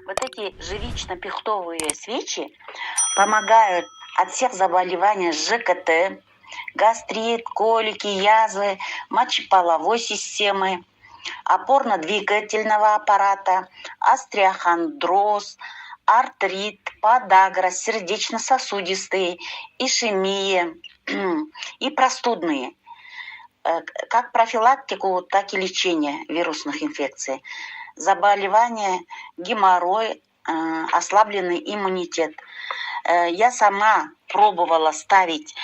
Вот эти живично-пихтовые свечи помогают от всех заболеваний ЖКТ, гастрит, колики, язвы, мочеполовой системы, опорно-двигательного аппарата, остеохондроз, артрит, подагра, сердечно-сосудистые, ишемия и простудные, как профилактику, так и лечение вирусных инфекций, заболевания, геморрой, ослабленный иммунитет. Я сама пробовала ставить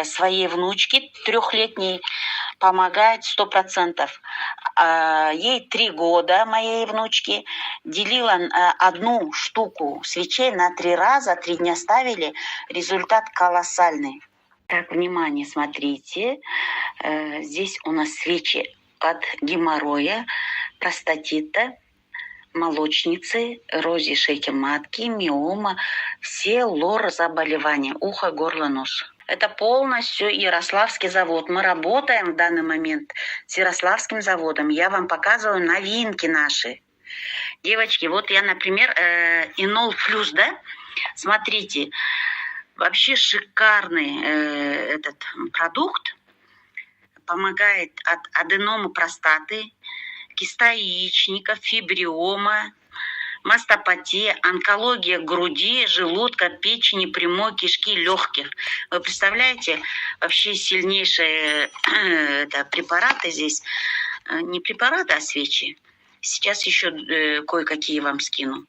своей внучке 3-летней, помогает 100%. Ей 3 года, моей внучке, делила одну штуку свечей на 3 раза, 3 дня ставили, результат колоссальный. Так, внимание, смотрите, здесь у нас свечи от геморроя, простатита, молочницы, эрозии шейки матки, миома, все лор-заболевания, ухо, горло, нос. Это полностью Ярославский завод. Мы работаем в данный момент с Ярославским заводом. Я вам показываю новинки наши. Девочки, вот я, например, Инол Плюс, да? Смотрите, вообще шикарный этот продукт. Помогает от аденомы простаты, киста яичника, фибриома, мастопатия, онкология груди, желудка, печени, прямой кишки, легких. Вы представляете, вообще сильнейшие препараты здесь. Не препараты, а свечи. Сейчас еще кое-какие вам скину.